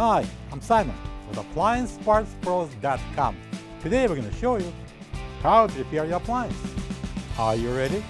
Hi, I'm Simon with AppliancePartsPros.com. Today we're going to show you how to repair your appliance. Are you ready?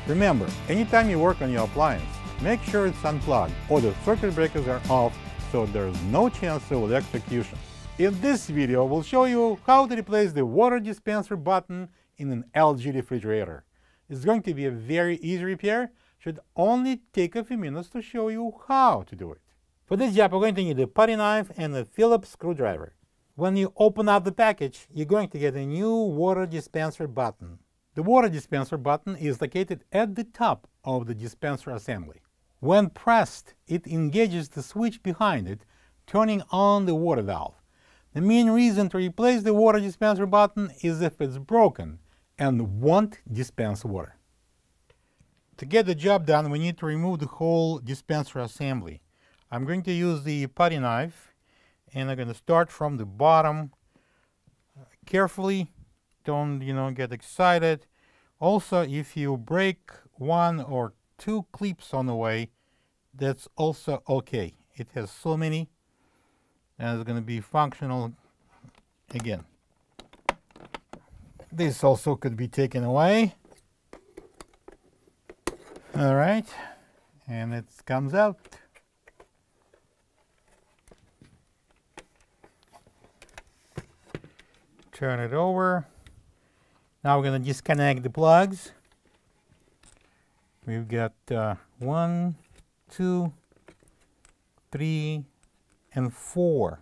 Remember, anytime you work on your appliance, make sure it's unplugged or the circuit breakers are off so there's no chance of electrocution. In this video, we'll show you how to replace the water dispenser button in an LG refrigerator. It's going to be a very easy repair. Should only take a few minutes to show you how to do it. For this job, we're going to need a putty knife and a Phillips screwdriver. When you open up the package, you're going to get a new water dispenser button. The water dispenser button is located at the top of the dispenser assembly. When pressed, it engages the switch behind it, turning on the water valve. The main reason to replace the water dispenser button is if it's broken and won't dispense water. To get the job done, we need to remove the whole dispenser assembly. I'm going to use the putty knife, and I'm going to start from the bottom carefully. Don't, get excited. Also, if you break one or two clips on the way, that's also okay. It has so many, and it's going to be functional again. This also could be taken away. All right, and it comes out. Turn it over. Now we're going to disconnect the plugs. We've got 1, 2, 3, and 4.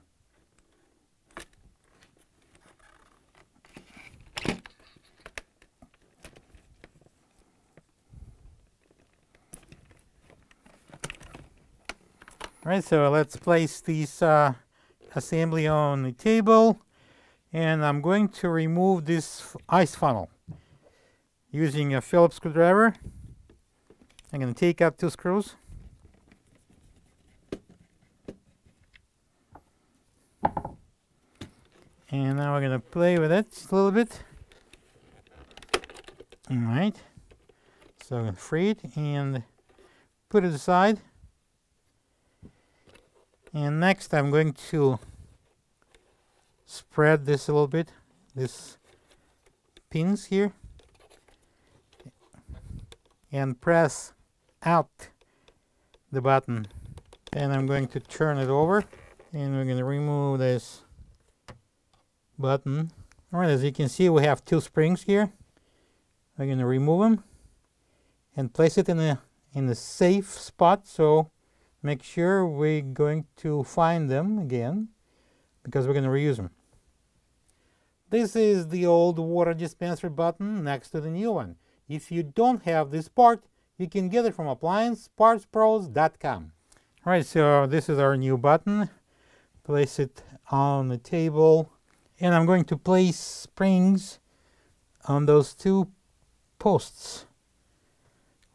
All right, so let's place this assembly on the table. And I'm going to remove this ice funnel using a Phillips screwdriver. I'm going to take out 2 screws. And now we're going to play with it a little bit. All right. So I'm going to free it and put it aside. And next I'm going to spread this a little bit, this pins here, and press out the button. And I'm going to turn it over, and we're going to remove this button. All right, as you can see, we have 2 springs here. We're going to remove them and place it in a safe spot. So make sure we're going to find them again, because we're going to reuse them. This is the old water dispenser button next to the new one. If you don't have this part, you can get it from AppliancePartsPros.com. All right, so this is our new button. Place it on the table. And I'm going to place springs on those 2 posts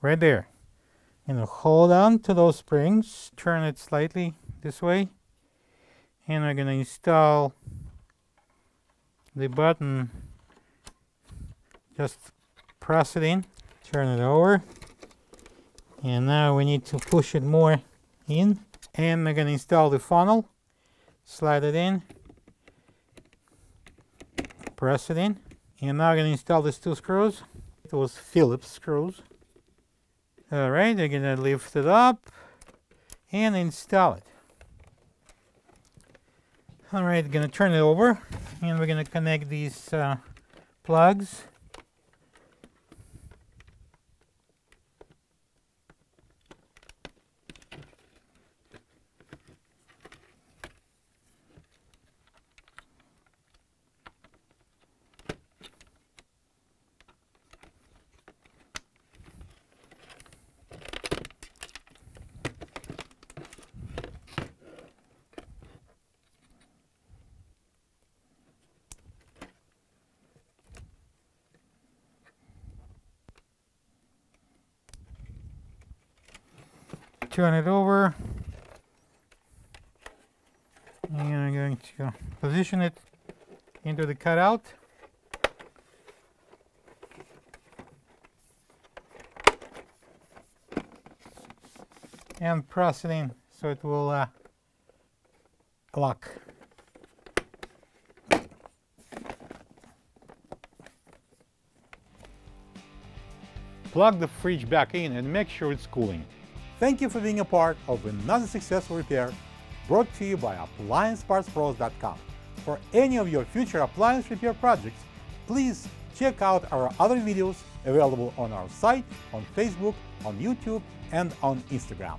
right there. And hold on to those springs. Turn it slightly this way. And we're going to install the button. Just press it in, turn it over, and now we need to push it more in. And we're going to install the funnel. Slide it in, press it in, and now we're going to install these 2 screws. Those Phillips screws. All right, we're going to lift it up and install it. All right, going to turn it over, and we're going to connect these plugs. Turn it over, and I'm going to position it into the cutout. And press it in so it will lock. Plug the fridge back in and make sure it's cooling. Thank you for being a part of another successful repair brought to you by AppliancePartsPros.com. For any of your future appliance repair projects, please check out our other videos available on our site, on Facebook, on YouTube, and on Instagram.